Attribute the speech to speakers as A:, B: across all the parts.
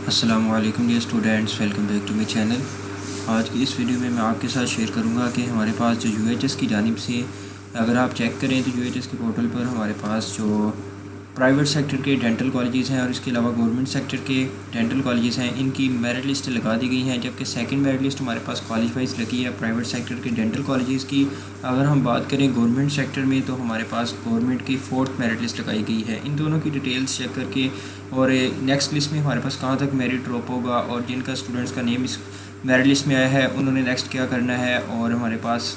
A: السلام علیکم dear students, welcome back to my channel. آج کی اس ویڈیو میں آپ کے ساتھ شیئر کروں گا کہ ہمارے پاس جو یو ایچ ایس کی جانب سے اگر آپ چیک کریں تو یو ایچ ایس کے پورٹل پر ہمارے پاس جو پرائیویٹ سیکٹر کے ڈینٹل کالجز ہیں اور اس کے علاوہ گورنمنٹ سیکٹر کے ڈینٹل کالجز ہیں، ان کی میرٹ لسٹ لگا دی گئی ہیں، جبکہ سیکنڈ میرٹ لسٹ ہمارے پاس کالج وائز لگی ہے پرائیویٹ سیکٹر کے ڈینٹل کالجز کی۔ اگر ہم بات کریں گورنمنٹ سیکٹر میں تو ہمارے پاس گورنمنٹ کی 4th میرٹ لسٹ لگائی گئی ہے۔ ان دونوں کی ڈیٹیلز چیک کر کے اور نیکسٹ لسٹ میں ہمارے پاس کہاں تک میرٹ ڈراپ ہوگا اور جن کا اسٹوڈنٹس کا نیم اس میرٹ لسٹ میں آیا ہے انہوں نے نیکسٹ کیا کرنا ہے، اور ہمارے پاس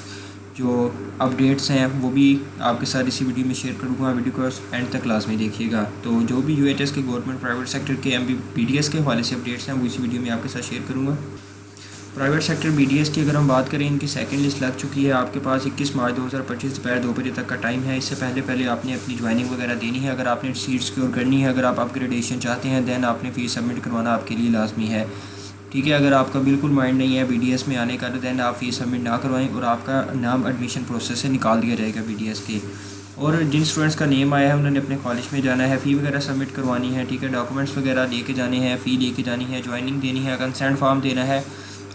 A: جو اپڈیٹس ہیں وہ بھی آپ کے ساتھ اسی ویڈیو میں شیئر کروں گا۔ ویڈیو کو اینڈ تک لازمی دیکھیے گا۔ تو جو بھی یو ایچ ایس کے گورنمنٹ پرائیویٹ سیکٹر کے ایم بی ڈی ایس کے حوالے سے اپڈیٹس ہیں وہ اسی ویڈیو میں آپ کے ساتھ شیئر کروں گا۔ Private sector B D S کی اگر ہم بات کریں، ان کی سیکنڈ لسٹ لگ چکی ہے۔ آپ کے پاس 21 مارچ 2025 دوپہر 2 بجے تک کا ٹائم ہے۔ اس سے پہلے آپ نے اپنی جوائننگ وغیرہ دینی ہے۔ اگر آپ نے سیٹ سیکیور کرنی ہے، اگر آپ اپ گریڈیشن چاہتے ہیں، دین آپ نے فیس سبمٹ کروانا آپ کے لیے لازمی ہے، ٹھیک ہے۔ اگر آپ کا بالکل مائنڈ نہیں ہے بی ڈی ایس میں آنے کا تو دین آپ فیس سبمٹ نہ کروائیں اور آپ کا نام ایڈمیشن پروسیس سے نکال دیا جائے گا بی ڈی ایس کے۔ اور جن اسٹوڈنٹس کا نیم آیا ہے انہوں نے اپنے کالج میں جانا ہے، فی وغیرہ سبمٹ کروانی ہے، ٹھیک ہے، ڈاکومنٹس وغیرہ لے کے جانے ہیں، فی لے کے جانی ہے، جوائننگ دینی ہے، کنسنٹ فارم دینا ہے،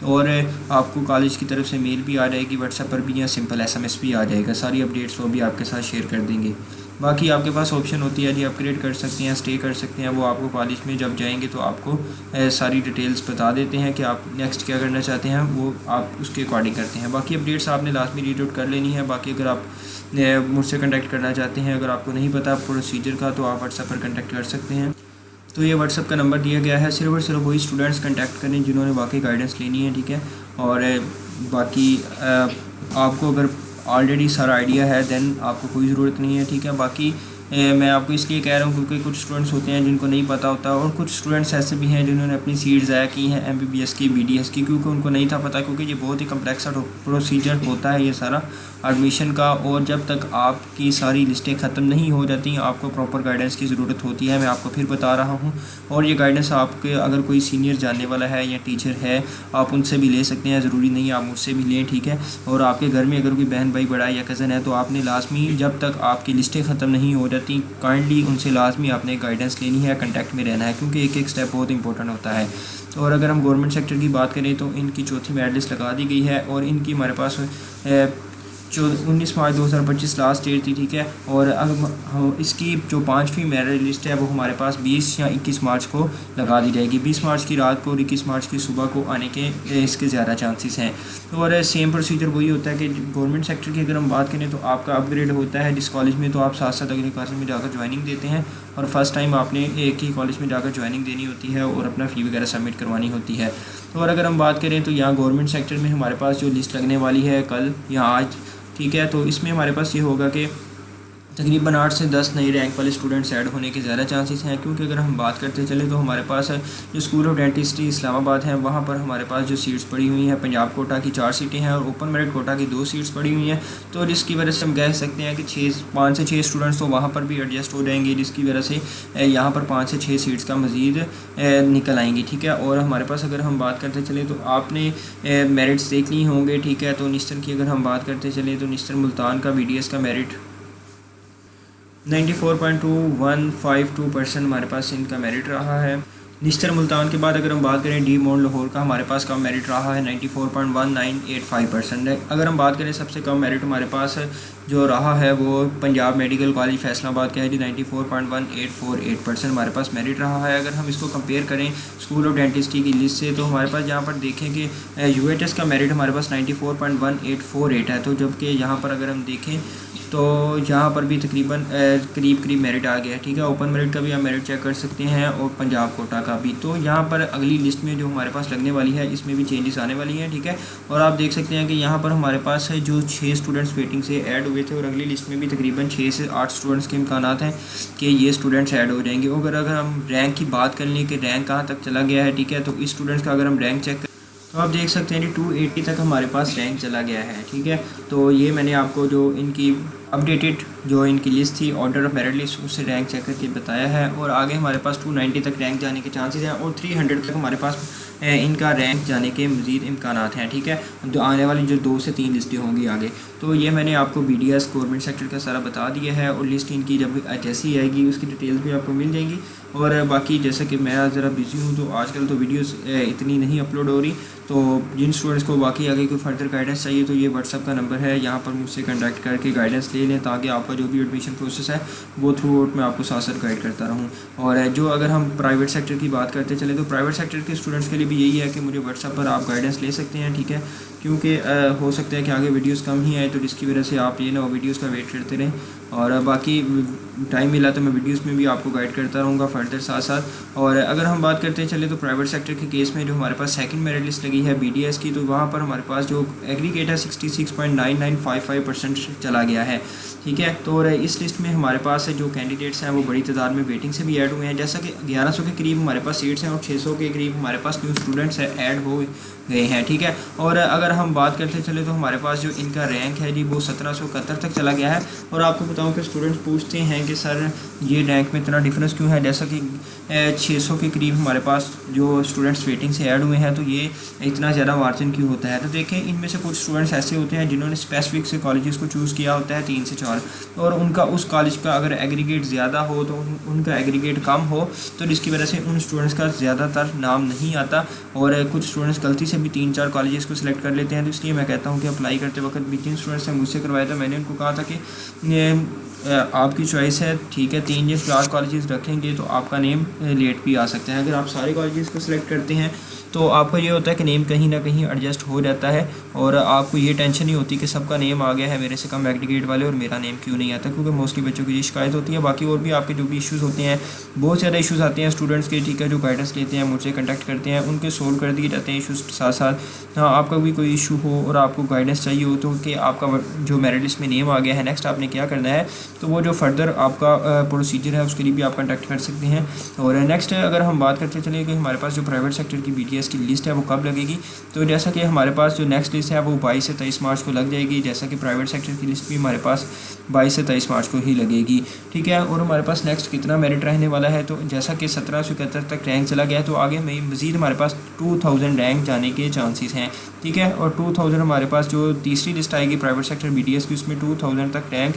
A: اور آپ کو کالج کی طرف سے میل بھی آ جائے گی، واٹس ایپ پر بھی یا سمپل ایس ایم ایس بھی آ جائے گا۔ ساری اپڈیٹس وہ بھی آپ کے ساتھ شیئر کر دیں گے۔ باقی آپ کے پاس آپشن ہوتی ہے جی اپ گریڈ کر سکتے ہیں، اسٹے کر سکتے ہیں، وہ آپ کو کالج میں جب جائیں گے تو آپ کو ساری ڈیٹیلز بتا دیتے ہیں کہ آپ نیکسٹ کیا کرنا چاہتے ہیں، وہ آپ اس کے اکارڈنگ کرتے ہیں۔ باقی اپڈیٹس آپ نے لازمی ریڈ آؤٹ کر لینی ہے۔ باقی اگر آپ مجھ سے کنٹیکٹ کرنا چاہتے ہیں، اگر آپ کو نہیں پتا پروسیجر کا، تو آپ واٹس ایپ پر کنٹیکٹ کر سکتے ہیں۔ تو یہ واٹس ایپ کا نمبر دیا گیا ہے، صرف اور صرف وہی اسٹوڈنٹس کنٹیکٹ کریں جنہوں نے واقعی گائیڈنس لینی ہے، ٹھیک ہے۔ اور باقی آپ کو اگر آلریڈی سارا آئیڈیا ہے دین آپ کو کوئی ضرورت نہیں ہے، ٹھیک ہے۔ باقی میں آپ کو اس لیے کہہ رہا ہوں کیونکہ کچھ اسٹوڈنٹس ہوتے ہیں جن کو نہیں پتہ ہوتا، اور کچھ اسٹوڈنٹس ایسے بھی ہیں جنہوں نے اپنی سیٹ ضائع کی ہیں ایم بی بی ایس کی، بی ڈی ایس کی، کیونکہ ان کو نہیں تھا پتہ، کیونکہ یہ بہت ہی کمپلیکس پروسیجر ہوتا ہے یہ سارا ایڈمیشن کا، اور جب تک آپ کی ساری لسٹیں ختم نہیں ہو جاتی آپ کو پراپر گائیڈنس کی ضرورت ہوتی ہے۔ میں آپ کو پھر بتا رہا ہوں، اور یہ گائیڈنس آپ کے اگر کوئی سینئر جاننے والا ہے یا ٹیچر ہے آپ ان سے بھی لے سکتے ہیں، ضروری نہیں آپ مجھ سے بھی لیں، ٹھیک ہے۔ اور آپ کے گھر میں اگر کوئی بہن بھائی بڑا یا کزن ہے تو آپ نے لازمی جب تک آپ کی لسٹیں ختم نہیں ہو جاتی کائنڈلی ان سے لازمی آپ نے گائیڈنس لینی ہے، کنٹیکٹ میں رہنا ہے، کیونکہ ایک ایک سٹیپ بہت امپورٹنٹ ہوتا ہے۔ اور اگر ہم گورنمنٹ سیکٹر کی بات کریں تو ان کی 4تھی میرٹ لسٹ لگا دی گئی ہے، اور ان کی ہمارے پاس 19 مارچ 2025 لاسٹ ڈیٹ تھی، ٹھیک ہے۔ اور اس کی جو 5ویں میرٹ لسٹ ہے وہ ہمارے پاس 20 یا 21 مارچ کو لگا دی جائے گی۔ 20 مارچ کی رات کو اور 21 مارچ کی صبح کو آنے کے اس کے زیادہ چانسز ہیں۔ اور سیم پروسیجر وہی ہوتا ہے کہ گورنمنٹ سیکٹر کی اگر ہم بات کریں تو آپ کا اپ گریڈ ہوتا ہے جس کالج میں، تو آپ ساتھ ساتھ اگلے کالج میں جا کر جوائننگ دیتے ہیں، اور فرسٹ ٹائم آپ نے ایک ہی کالج میں جا کر جوائننگ دینی ہوتی ہے اور اپنا فی وغیرہ سبمٹ کروانی ہوتی ہے۔ اور اگر ہم بات کریں تو یہاں گورنمنٹ سیکٹر میں ہمارے پاس جو لسٹ لگنے والی ہے کل یا آج، ٹھیک ہے، تو اس میں ہمارے پاس یہ ہوگا کہ تقریباً 8 سے 10 نئی رینک والے اسٹوڈنٹس ایڈ ہونے کے زیادہ چانسز ہیں، کیونکہ اگر ہم بات کرتے چلیں تو ہمارے پاس جو اسکول آف ڈینٹسٹری اسلام آباد ہیں وہاں پر ہمارے پاس جو سیٹس پڑی ہوئی ہیں، پنجاب کوٹا کی 4 سیٹیں ہیں اور اوپن میرٹ کوٹا کی 2 سیٹس پڑی ہوئی ہیں، تو جس کی وجہ سے ہم کہہ سکتے ہیں کہ 5 سے 6 اسٹوڈنٹس تو وہاں پر بھی ایڈجسٹ ہو جائیں گے، جس کی وجہ سے یہاں پر 5 سے 6 سیٹس کا مزید نکل آئیں گی، ٹھیک ہے۔ اور ہمارے پاس اگر ہم بات کرتے چلیں تو آپ نے میرٹس دیکھ لی ہوں گے، ٹھیک ہے۔ تو نستر کی اگر ہم بات کرتے چلیں تو نستر ملتان کا بی ڈی ایس کا میرٹ 94.2152% ہمارے پاس ان کا میرٹ رہا ہے۔ نستر ملتان کے بعد اگر ہم بات کریں ڈی مون لاہور کا، ہمارے پاس کم میرٹ رہا ہے 94.1985%۔ اگر ہم بات کریں سب سے کم میرٹ ہمارے پاس جو رہا ہے وہ پنجاب میڈیکل کالج فیصل آباد کا ہے جی، 94.1848% ہمارے پاس میرٹ رہا ہے۔ اگر ہم اس کو کمپیئر کریں اسکول آف ڈینٹسٹری کی لسٹ سے تو ہمارے پاس یہاں پر دیکھیں کہ یو ایچ ایس کا میرٹ ہمارے پاس 94.1848 ہے، تو جبکہ یہاں پر اگر ہم دیکھیں تو یہاں پر بھی تقریباً قریب میرٹ آ گیا ہے، ٹھیک ہے۔ اوپن میرٹ کا بھی آپ میرٹ چیک کر سکتے ہیں اور پنجاب کوٹا کا بھی۔ تو یہاں پر اگلی لسٹ میں جو ہمارے پاس لگنے والی ہے اس میں بھی چینجز آنے والی ہیں، ٹھیک ہے۔ اور آپ دیکھ سکتے ہیں کہ یہاں پر ہمارے پاس جو 6 اسٹوڈنٹس ویٹنگ سے ایڈ ہوئے تھے، اور اگلی لسٹ میں بھی تقریباً 6 سے 8 اسٹوڈنٹس کے امکانات ہیں کہ یہ اسٹوڈنٹس ایڈ ہو جائیں گے۔ اگر ہم رینک کی بات کر لیں کہ رینک کہاں تک چلا گیا ہے، ٹھیک ہے، تو اس اسٹوڈنٹس کا اگر ہم رینک چیک کریں تو آپ دیکھ سکتے ہیں کہ 280 تک ہمارے پاس رینک چلا گیا ہے، ٹھیک ہے۔ تو یہ میں نے آپ کو جو ان کی अपडेटेड जो इनकी लिस्ट थी ऑर्डर ऑफ मेरिट लिस्ट उससे रैंक चेक करके बताया है। और आगे हमारे पास 290 तक रैंक जाने के चांसेस हैं और 300 तक हमारे पास इनका रैंक जाने के मज़ीद इम्कानात हैं। ठीक है, जो आने वाली जो 2 से 3 लिस्टें होंगी आगे, तो ये मैंने आपको BDS गवर्नमेंट सेक्टर का सारा बता दिया है और लिस्ट इनकी जब जैसी आएगी उसकी डिटेल्स भी आपको मिल जाएंगी। और बाकी जैसा कि मैं ज़रा बिज़ी हूँ तो आजकल तो वीडियोस इतनी नहीं अपलोड हो रही, तो जिन स्टूडेंट्स को बाकी आगे कोई फर्दर गाइडेंस चाहिए तो ये व्हाट्सअप का नंबर है, यहाँ पर मुझसे कांटेक्ट करके गाइडेंस ले लें ताकि आपका जो भी एडमिशन प्रोसेस है वो थ्रू आउट मैं आपको साथ साथ गाइड करता रहूँ। और जो अगर हम प्राइवेट सेक्टर की बात करते चले तो प्राइवेट सेक्टर के स्टूडेंट्स के लिए भी यही है कि मुझे व्हाट्सअप पर आप गाइडेंस ले सकते हैं। ठीक है, क्योंकि हो सकता है कि आगे वीडियोस कम ही आए तो जिसकी वजह से आप ये ना वीडियोस का वेट करते रहें। और बाकी टाइम मिला तो मैं वीडियोस में भी आपको गाइड करता रहूँगा फर्दर साथ साथ। और अगर हम बात करते चले तो प्राइवेट सेक्टर के केस में जो हमारे पास सेकंड मेरिट लिस्ट लगी है BDS की, तो वहाँ पर हमारे पास जो एग्रीगेट है 66.9955% चला गया है। ठीक है, तो इस लिस्ट में हमारे पास जो कैंडिडेट्स हैं वो बड़ी तादाद में वेटिंग से भी ऐड हुए हैं। जैसा कि 1100 के करीब हमारे पास सीट्स हैं और 600 के करीब हमारे पास न्यू स्टूडेंट्स हैं ऐड हो गए हैं। ठीक है, और अगर हम बात करते चले तो हमारे पास जो इनका रैंक है जी वो 1771 तक चला गया है। और आपको बताऊं कि स्टूडेंट्स पूछते हैं कि सर ये रैंक में इतना डिफरेंस क्यों है, जैसा कि 600 के करीब हमारे पास जो स्टूडेंट्स वेटिंग से ऐड हुए हैं तो ये इतना ज़्यादा मार्जिन क्यों होता है। तो देखें, इनमें से कुछ स्टूडेंट्स ऐसे होते हैं जिन्होंने स्पेसिफिक से कॉलेजेस को चूज़ किया होता है 3 से 4, और उनका उस कॉलेज का अगर एग्रीगेट ज़्यादा हो तो उनका एग्रीगेट कम हो तो जिसकी वजह से उन स्टूडेंट्स का ज़्यादातर नाम नहीं आता। और कुछ स्टूडेंट्स गलती से भी 3-4 कॉलेजेस को सिलेक्ट कर लेते हैं। तो इसलिए मैं कहता हूँ कि अप्लाई करते वक्त भी जिन स्टूडेंट्स ने मुझसे करवाया था मैंने उनको कहा था कि आपकी चॉइस है, ठीक है, 3 या 4 कॉलेजेस रखेंगे तो आपका नेम लेट भी आ सकता है। अगर आप सारे कॉलेजेस को सिलेक्ट करते हैं तो आपको ये होता है कि नेम कहीं ना कहीं एडजस्ट हो जाता है और आपको ये टेंशन नहीं होती कि सबका नेम आ गया है मेरे से कम एग्रीगेट वाले और मेरा नेम क्यों नहीं आता, क्योंकि मोस्टली बच्चों की ये शिकायत होती है। बाकी और भी आपके जो भी इश्यूज़ होते हैं, बहुत ज़्यादा इश्यूज़ आते हैं स्टूडेंट्स के, ठीक है, जो गाइडेंस लेते हैं मुझसे कंटेक्ट करते हैं उनके सोल्व कर दिए जाते हैं इशूज़ साथ साथ। हाँ, आपका भी कोई इशू हो और आपको गाइडेंस चाहिए हो तो कि आपका जो मेरिट लिस्ट में नेम आ गया है, नेक्स्ट आपने क्या करना है, तो वो जो फर्दर आपका प्रोसीजर है उसके लिए भी आप कंटेक्ट कर सकते हैं। और नेक्स्ट अगर हम बात करते चले कि हमारे पास जो प्राइवेट सेक्टर की BDS की लिस्ट है वो कब लगेगी, तो जैसा कि हमारे पास जो नेक्स्ट लिस्ट है वो 22 से 23 मार्च को लग जाएगी। जैसा कि प्राइवेट सेक्टर की लिस्ट भी हमारे पास 22 से 23 मार्च को ही लगेगी। ठीक है, और हमारे पास नेक्स्ट कितना मेरिट रहने वाला है, तो जैसा कि 1771 तक रैंक चला गया है तो आगे में मज़ीद हमारे पास 2000 रैंक जाने के चांसेस हैं। ठीक है, और 2000 हमारे पास जो तीसरी लिस्ट आएगी प्राइवेट सेक्टर BDS की उसमें 2000 तक रैंक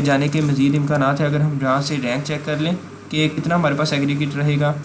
A: जाने के मज़ीद इम्कानात है। अगर हम जहाँ से रैंक चेक कर लें कि कितना हमारे पास एग्रीगेट रहेगा,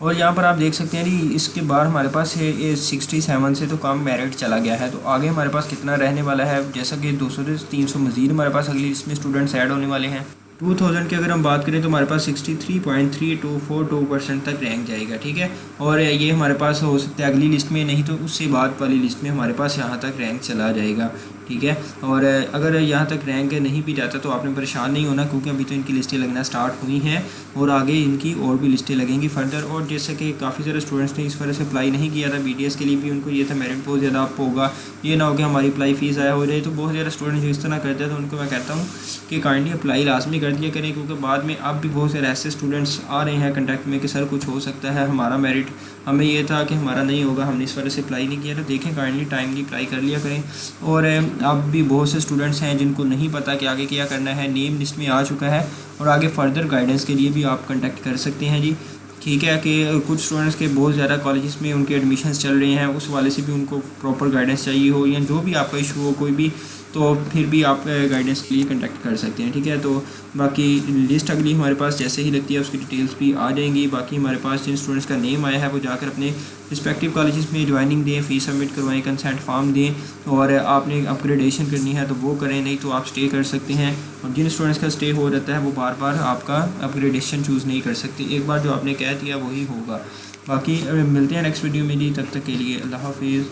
A: और यहाँ पर आप देख सकते हैं कि इसके बाद हमारे पास 67 से तो कम मेरिट चला गया है। तो आगे हमारे पास कितना रहने वाला है, जैसा कि 200 से 300 मज़ीद हमारे पास अगली लिस्ट में स्टूडेंट्स ऐड होने वाले हैं। 2000 की अगर हम बात करें तो हमारे पास 63.3242% तक रैंक जाएगा। ठीक है, और ये हमारे पास हो सकता है अगली लिस्ट में, नहीं तो उससे बाद वाली लिस्ट में हमारे पास यहाँ तक रैंक चला जाएगा। ठीक है, और अगर यहाँ तक रैंक नहीं भी जाता तो आपने परेशान नहीं होना, क्योंकि अभी तो इनकी लिस्टें लगना स्टार्ट हुई हैं और आगे इनकी और भी लिस्टें लगेंगी फर्दर। और जैसे कि काफ़ी सारे स्टूडेंट्स ने इस वजह से अप्लाई नहीं किया था BDS के लिए भी, उनको ये था मेरिट बहुत ज़्यादा अप होगा, ये ना हो कि हमारी अप्लाई फ़ीस आया हो जाए। तो बहुत ज़्यादा स्टूडेंट्स जो इस तरह करते हैं तो उनको मैं कहता हूँ कि काइंडली अप्लाई लाजमी कर दिया करें, क्योंकि बाद में अब भी बहुत सारे ऐसे स्टूडेंट्स आ रहे हैं कंटेक्ट में कि सर कुछ हो सकता है, हमारा मेरिट हमें ये था कि हमारा नहीं होगा, हमने इस वजह से अप्लाई नहीं किया। तो देखें, काइंडली टाइमली अप्लाई कर लिया करें। और अब भी बहुत से स्टूडेंट्स हैं जिनको नहीं पता कि आगे क्या करना है, नेम लिस्ट में आ चुका है और आगे फर्दर गाइडेंस के लिए भी आप कांटेक्ट कर सकते हैं जी। ठीक है, कि कुछ स्टूडेंट्स के बहुत ज़्यादा कॉलेजेस में उनके एडमिशन्स चल रहे हैं, उस वाले से भी उनको प्रॉपर गाइडेंस चाहिए हो या जो भी आपका इशू हो कोई भी, तो फिर भी आप गाइडेंस के लिए कांटेक्ट कर सकते हैं। ठीक है, तो बाकी लिस्ट अगली हमारे पास जैसे ही लगती है उसकी डिटेल्स भी आ जाएंगी। बाकी हमारे पास जिन स्टूडेंट्स का नेम आया है वो जाकर अपने रिस्पेक्टिव कॉलेजेस में ज्वाइनिंग दें, फ़ीस सबमिट करवाएं, कंसेंट फॉर्म दें, और आपने अपग्रेडेशन करनी है तो वो करें, नहीं तो आप स्टे कर सकते हैं। और जिन स्टूडेंट्स का स्टे हो जाता है वो बार बार आपका अपग्रेडेशन चूज़ नहीं कर सकते, एक बार जो आपने कह दिया वही होगा। बाकी मिलते हैं नेक्स्ट वीडियो में जी, तब तक के लिए अल्लाह हाफिज़।